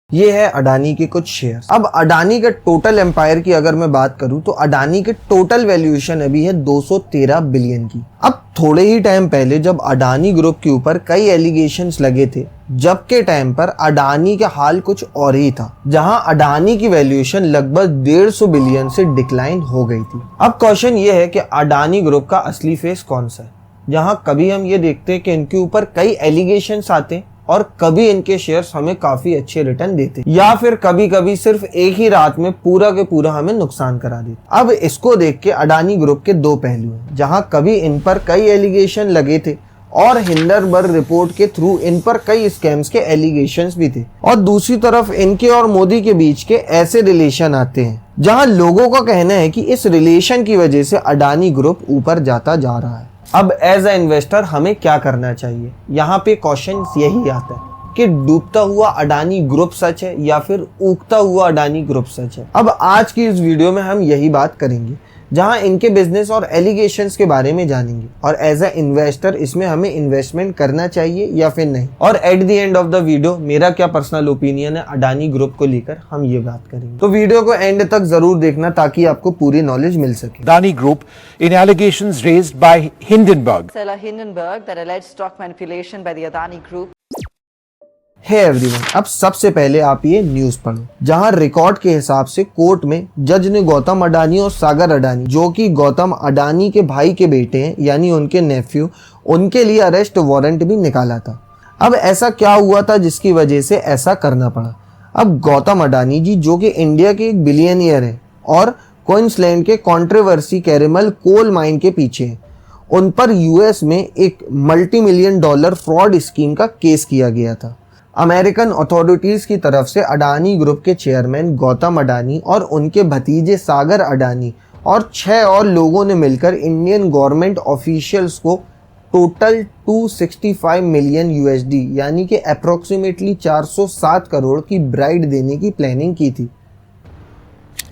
ये है अडानी के कुछ शेयर। अब अडानी के टोटल एम्पायर की अगर मैं बात करूं तो अडानी के टोटल वैल्यूएशन अभी है 213 बिलियन की। अब थोड़े ही टाइम पहले जब अडानी ग्रुप के ऊपर कई एलिगेशंस लगे थे, जब के टाइम पर अडानी का हाल कुछ और ही था, जहां अडानी की वैल्यूएशन लगभग 150 बिलियन से डिक्लाइन हो गई थी। अब क्वेश्चन ये है कि अडानी ग्रुप का असली फेस कौन सा है, जहां कभी हम ये देखते हैं कि इनके ऊपर कई एलिगेशंस आते हैं और कभी इनके शेयर्स हमें काफी अच्छे रिटर्न देते, या फिर कभी कभी सिर्फ एक ही रात में पूरा के पूरा हमें नुकसान करा देते। अब इसको देख के अडानी ग्रुप के दो पहलू हैं, जहां कभी इन पर कई एलिगेशन लगे थे और हिंडनबर्ग रिपोर्ट के थ्रू इन पर कई स्कैम्स के एलिगेशंस भी थे, और दूसरी तरफ इनके और मोदी के बीच के ऐसे रिलेशन आते हैं जहां लोगों का कहना है कि इस रिलेशन की वजह से अडानी ग्रुप ऊपर जाता जा रहा है। अब एज अ इन्वेस्टर हमें क्या करना चाहिए, यहाँ पे क्वेश्चन यही आता है कि डूबता हुआ अडानी ग्रुप सच है या फिर उगता हुआ अडानी ग्रुप सच है। अब आज की इस वीडियो में हम यही बात करेंगे, जहां इनके बिजनेस और एलिगेशंस के बारे में जानेंगे और एज अ इन्वेस्टर इसमें हमें इन्वेस्टमेंट करना चाहिए या फिर नहीं, और at the end of the video मेरा क्या पर्सनल ओपिनियन है अडानी ग्रुप को लेकर, हम ये बात करेंगे। तो वीडियो को एंड तक जरूर देखना ताकि आपको पूरी नॉलेज मिल सके। Adani Group in allegations raised by Hindenburg. Seller Hindenburg that alleged stock manipulation by the Adani Group. Hey everyone, अब सबसे पहले आप ये न्यूज पढ़ो, जहां रिकॉर्ड के हिसाब से कोर्ट में जज ने गौतम अडानी और सागर अडानी, जो कि गौतम अडानी के भाई के बेटे हैं यानी उनके नेफ्यू, उनके लिए अरेस्ट वारंट भी निकाला था। अब ऐसा क्या हुआ था जिसकी वजह से ऐसा करना पड़ा। अब गौतम अडानी जी, जो कि इंडिया के एक बिलियनियर है और क्वींसलैंड के कंट्रोवर्सी कैरेमल कोल माइन के पीछे है, उन पर यूएस में एक $multi-million फ्रॉड स्कीम का केस किया गया था। अमेरिकन अथॉरिटीज की तरफ से अडानी ग्रुप के चेयरमैन गौतम अडानी और उनके भतीजे सागर अडानी और 6 और लोगों ने मिलकर इंडियन गवर्नमेंट ऑफिशियल्स को टोटल 265 मिलियन USD यानी कि अप्रोक्सीमेटली 407 करोड़ की ब्राइड देने की प्लानिंग की थी।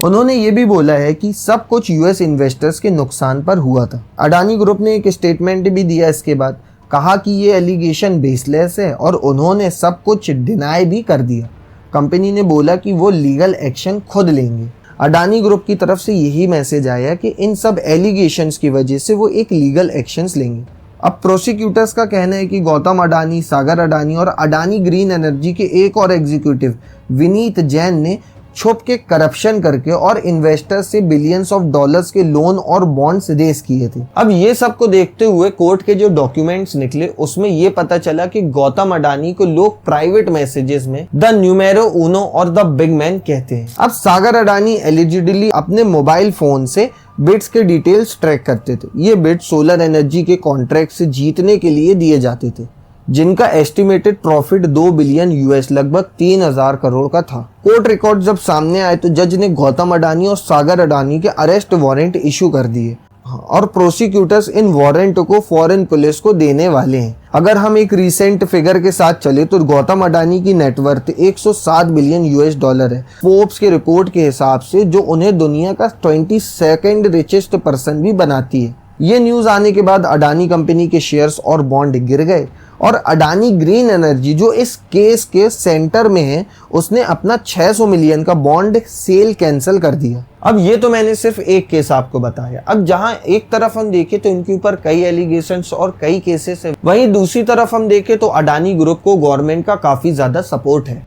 उन्होंने ये भी बोला है कि सब कुछ यूएस इन्वेस्टर्स के नुकसान पर हुआ था। अडानी ग्रुप ने एक स्टेटमेंट भी दिया, इसके बाद कहा कि ये एलिगेशन बेसलेस है और उन्होंने सब कुछ डिनाई भी कर दिया। कंपनी ने बोला कि वो लीगल एक्शन खुद लेंगे। अडानी ग्रुप की तरफ से यही मैसेज आया कि इन सब एलिगेशंस की वजह से वो एक लीगल एक्शंस लेंगे। अब प्रोसिक्यूटर्स का कहना है कि गौतम अडानी, सागर अडानी और अडानी ग्रीन एनर्जी के एक और एग्जीक्यूटिव विनीत जैन ने छुप के करप्शन करके और इन्वेस्टर्स से बिलियंस ऑफ डॉलर्स के लोन और बॉन्ड्स रेस किए थे। अब ये सब को देखते हुए कोर्ट के जो डॉक्यूमेंट्स निकले उसमें ये पता चला कि गौतम अडानी को लोग प्राइवेट मैसेजेस में द न्यूमेरो उनो और द बिग मैन कहते हैं। अब सागर अडानी एलिजिडली अपने मोबाइल फोन से बिड्स के डिटेल्स ट्रैक करते थे। ये बिड सोलर एनर्जी के कॉन्ट्रैक्ट से जीतने के लिए दिए जाते थे, जिनका एस्टिमेटेड प्रॉफिट 2 बिलियन US लगभग 3000 करोड़ का था। कोर्ट रिकॉर्ड जब सामने आए तो जज ने गौतम अडानी और सागर अडानी के अरेस्ट वारंट इशू कर दिए और प्रोसिक्यूटर्स इन वारंट को फॉरेन पुलिस को देने वाले हैं। अगर हम एक रिसेंट फिगर के साथ चले तो गौतम अडानी की नेटवर्थ 107 बिलियन US है फोर्ब्स के रिपोर्ट के हिसाब से, जो उन्हें दुनिया का 22nd रिचेस्ट पर्सन भी बनाती है। ये न्यूज आने के बाद अडानी कंपनी के शेयर्स और बॉन्ड गिर गए और अडानी ग्रीन एनर्जी, जो इस केस के सेंटर में है, उसने अपना 600 मिलियन का बॉन्ड सेल कैंसिल कर दिया। अब ये तो मैंने सिर्फ एक केस आपको बताया। अब जहां एक तरफ हम देखें तो इनके ऊपर कई एलिगेशंस और कई केसेस है, वहीं दूसरी तरफ हम देखें तो अडानी ग्रुप को गवर्नमेंट का काफी ज्यादा सपोर्ट है।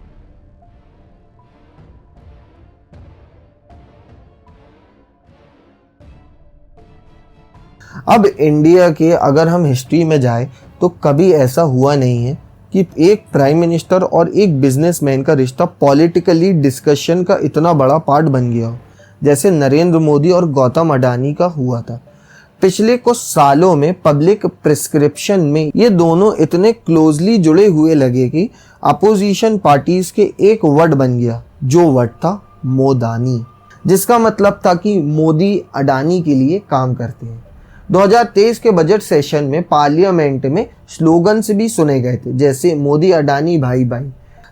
अब इंडिया के अगर हम हिस्ट्री में जाए तो कभी ऐसा हुआ नहीं है कि एक प्राइम मिनिस्टर और एक बिजनेसमैन का रिश्ता पॉलिटिकली डिस्कशन का इतना बड़ा पार्ट बन गया हो, जैसे नरेंद्र मोदी और गौतम अडानी का हुआ था। पिछले कुछ सालों में पब्लिक प्रिस्क्रिप्शन में ये दोनों इतने क्लोजली जुड़े हुए लगे कि अपोजिशन पार्टीज के एक वर्ड बन गया, जो वर्ड था मोदानी, जिसका मतलब था कि मोदी अडानी के लिए काम करते हैं। 2023 के बजट सेशन में पार्लियामेंट में स्लोगन्स भी सुने गए थे, जैसे मोदी अडानी भाई भाई,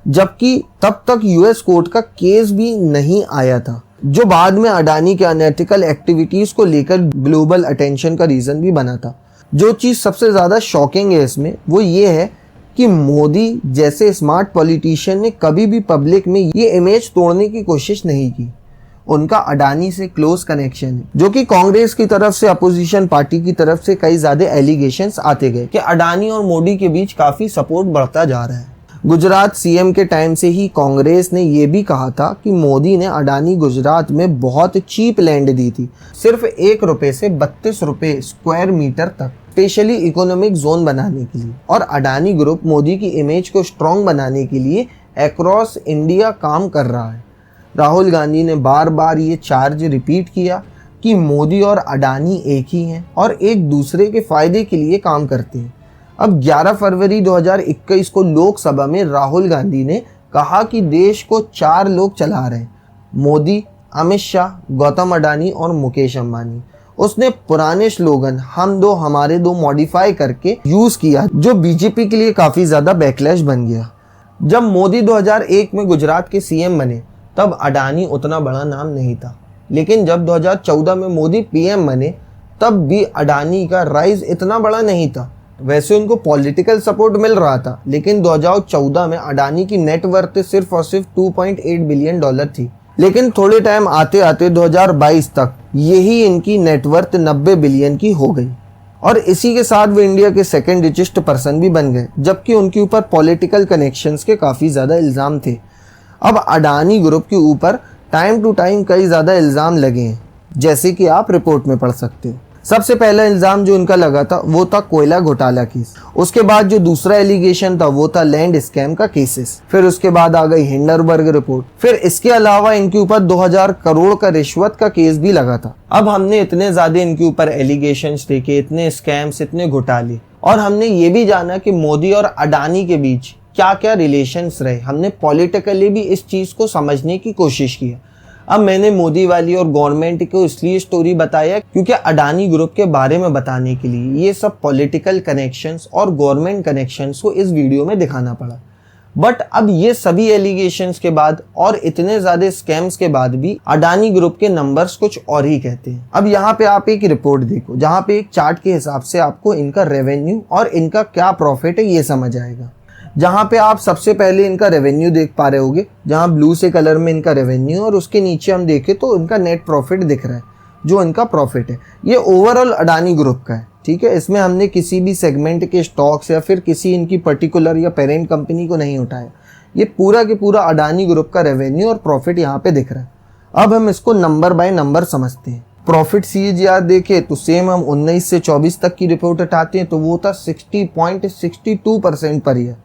जबकि तब तक यूएस कोर्ट का केस भी नहीं आया था, जो बाद में अडानी के अनएथिकल एक्टिविटीज को लेकर ग्लोबल अटेंशन का रीजन भी बना था। जो चीज सबसे ज्यादा शॉकिंग है इसमें वो ये है कि मोदी जैसे स्मार्ट पॉलिटिशियन ने कभी भी पब्लिक में ये इमेज तोड़ने की कोशिश नहीं की। उनका अडानी से क्लोज कनेक्शन है, जो कि कांग्रेस की तरफ से, अपोजिशन पार्टी की तरफ से कई ज्यादा एलिगेशंस आते गए कि अडानी और मोदी के बीच काफी सपोर्ट बढ़ता जा रहा है। गुजरात सीएम के टाइम से ही कांग्रेस ने ये भी कहा था कि मोदी ने अडानी गुजरात में बहुत चीप लैंड दी थी, सिर्फ 1 रुपए से 32 रुपए स्क्वायर मीटर तक, स्पेशली इकोनॉमिक जोन बनाने के लिए। और अडानी ग्रुप मोदी की इमेज को स्ट्रॉन्ग बनाने के लिए अक्रॉस इंडिया काम कर रहा है। राहुल गांधी ने बार बार ये चार्ज रिपीट किया कि मोदी और अडानी एक ही हैं और एक दूसरे के फायदे के लिए काम करते हैं। अब 11 फरवरी 2021 को लोकसभा में राहुल गांधी ने कहा कि देश को 4 लोग चला रहे हैं, मोदी, अमित शाह, गौतम अडानी और मुकेश अंबानी। उसने पुराने स्लोगन हम दो हमारे दो मॉडिफाई करके यूज किया, जो बीजेपी के लिए काफी ज्यादा बैकलैश बन गया। जब मोदी 2001 में गुजरात के सीएम बने तब अडानी उतना बड़ा नाम नहीं था, लेकिन जब 2014 में मोदी पीएम बने तब भी अडानी का राइज इतना बड़ा नहीं था। वैसे उनको पॉलिटिकल सपोर्ट मिल रहा था, लेकिन 2014 में अडानी की नेटवर्थ सिर्फ और सिर्फ $2.8 बिलियन थी। लेकिन थोड़े टाइम आते आते 2022 तक यही इनकी नेटवर्थ 90 बिलियन की हो गई और इसी के साथ वो इंडिया के सेकंड रिचेस्ट पर्सन भी बन गए, जबकि उनके ऊपर पॉलिटिकल कनेक्शंस के काफ़ी ज़्यादा इल्ज़ाम थे। अब अडानी ग्रुप के ऊपर टाइम टू टाइम कई ज़्यादा इल्ज़ाम लगे हैं, जैसे कि आप रिपोर्ट में पढ़ सकते हो। सबसे पहला इल्ज़ाम जो उनका लगा था वो था कोयला घोटाला केस। उसके बाद जो दूसरा एलिगेशन था वो था लैंड स्कैम का केसेस। फिर उसके बाद आ गई हिंडरबर्ग रिपोर्ट। फिर इसके अलावा इनके ऊपर 2000 करोड़ का रिश्वत का केस भी लगा था। अब हमने इतने ज़्यादा इनके ऊपर एलिगेशंस देखे, इतने स्कैम्स, इतने घोटाले, और हमने ये भी जाना कि मोदी और अडानी के बीच क्या क्या रिलेशंस रहे। हमने पॉलिटिकली भी इस चीज़ को समझने की कोशिश की। अब मैंने मोदी वाली और गवर्नमेंट को इसलिए स्टोरी बताया क्योंकि अडानी ग्रुप के बारे में बताने के लिए ये सब पॉलिटिकल कनेक्शंस और गवर्नमेंट कनेक्शंस को इस वीडियो में दिखाना पड़ा। बट अब ये सभी एलिगेशंस के बाद और इतने ज़्यादा स्कैम्स के बाद भी अडानी ग्रुप के नंबर्स कुछ और ही कहते हैं। अब यहाँ पे आप एक रिपोर्ट देखो जहाँ पे एक चार्ट के हिसाब से आपको इनका रेवेन्यू और इनका क्या प्रॉफिट है ये समझ आएगा। जहाँ पे आप सबसे पहले इनका रेवेन्यू देख पा रहे होगे, जहाँ ब्लू से कलर में इनका रेवेन्यू, और उसके नीचे हम देखें तो इनका नेट प्रॉफिट दिख रहा है। जो इनका प्रॉफिट है ये ओवरऑल अडानी ग्रुप का है, ठीक है। इसमें हमने किसी भी सेगमेंट के स्टॉक्स या फिर किसी इनकी पर्टिकुलर या पेरेंट कंपनी को नहीं उठाया। ये पूरा के पूरा अडानी ग्रुप का रेवेन्यू और प्रॉफिट यहाँ पे दिख रहा है। अब हम इसको नंबर बाय नंबर समझते हैं। प्रॉफिट CAGR देखे तो सेम हम 19 से 24 तक की रिपोर्ट उठाते हैं तो वो था 60.62% पर ईयर।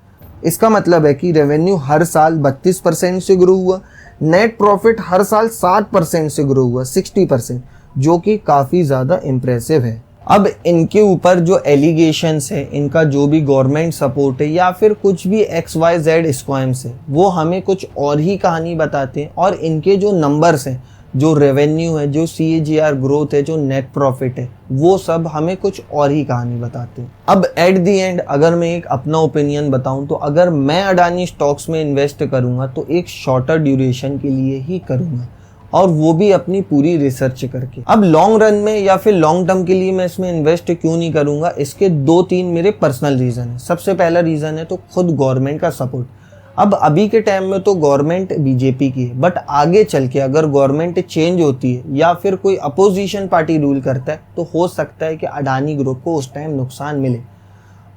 इसका मतलब है कि रेवेन्यू हर साल 32% से ग्रो हुआ, नेट प्रॉफिट हर साल 60% से ग्रो हुआ, 60%, जो कि काफ़ी ज़्यादा इम्प्रेसिव है। अब इनके ऊपर जो एलिगेशंस है, इनका जो भी गवर्नमेंट सपोर्ट है या फिर कुछ भी XYZ स्कैम्स है, वो हमें कुछ और ही कहानी बताते हैं। और इनके जो नंबर्स हैं, जो रेवेन्यू है, जो CAGR ग्रोथ है, जो नेट प्रॉफिट है, वो सब हमें कुछ और ही कहानी बताते हैं। अब एट दी एंड अगर मैं एक अपना ओपिनियन बताऊं तो अगर मैं अडानी स्टॉक्स में इन्वेस्ट करूंगा तो एक शॉर्टर ड्यूरेशन के लिए ही करूंगा, और वो भी अपनी पूरी रिसर्च करके। अब लॉन्ग रन में या फिर लॉन्ग टर्म के लिए मैं इसमें इन्वेस्ट क्यों नहीं करूंगा, इसके 2-3 मेरे पर्सनल रीज़न है। सबसे पहला रीज़न है तो खुद गवर्नमेंट का सपोर्ट। अब अभी के टाइम में तो गवर्नमेंट बीजेपी की है, बट आगे चल के अगर गवर्नमेंट चेंज होती है या फिर कोई अपोजिशन पार्टी रूल करता है तो हो सकता है कि अडानी ग्रुप को उस टाइम नुकसान मिले।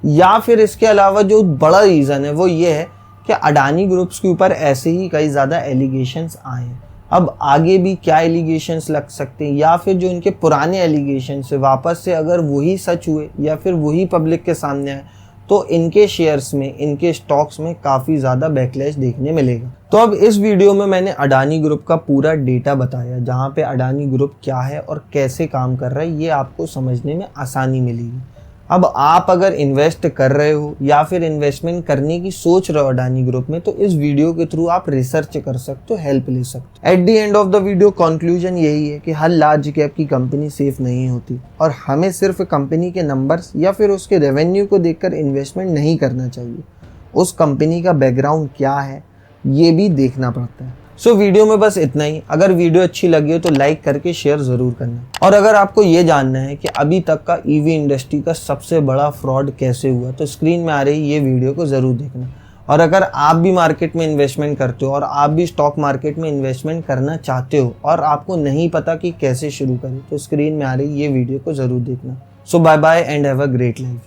या फिर इसके अलावा जो बड़ा रीज़न है वो ये है कि अडानी ग्रुप्स के ऊपर ऐसे ही कई ज़्यादा एलिगेशंस आए हैं। अब आगे भी क्या एलिगेशंस लग सकते हैं या फिर जो इनके पुराने एलिगेशंस है वापस से अगर वही सच हुए या फिर वही पब्लिक के सामने आए तो इनके शेयर्स में, इनके स्टॉक्स में काफ़ी ज़्यादा बैकलैश देखने मिलेगा। तो अब इस वीडियो में मैंने अडानी ग्रुप का पूरा डेटा बताया, जहाँ पे अडानी ग्रुप क्या है और कैसे काम कर रहा है, ये आपको समझने में आसानी मिलेगी। अब आप अगर इन्वेस्ट कर रहे हो या फिर इन्वेस्टमेंट करने की सोच रहे हो अडानी ग्रुप में, तो इस वीडियो के थ्रू आप रिसर्च कर सकते हो, हेल्प ले सकते हो। At the end of the video conclusion यही है कि हर लार्ज कैप की कंपनी सेफ नहीं होती और हमें सिर्फ कंपनी के नंबर्स या फिर उसके रेवेन्यू को देखकर इन्वेस्टमेंट नहीं करना चाहिए। उस कंपनी का बैकग्राउंड क्या है ये भी देखना पड़ता है। सो वीडियो में बस इतना ही। अगर वीडियो अच्छी लगी हो तो लाइक करके शेयर जरूर करना। और अगर आपको ये जानना है कि अभी तक का ईवी इंडस्ट्री का सबसे बड़ा फ्रॉड कैसे हुआ तो स्क्रीन में आ रही ये वीडियो को जरूर देखना। और अगर आप भी मार्केट में इन्वेस्टमेंट करते हो और आप भी स्टॉक मार्केट में इन्वेस्टमेंट करना चाहते हो और आपको नहीं पता कि कैसे शुरू करें तो स्क्रीन में आ रही ये वीडियो को जरूर देखना। So bye bye and have a great life.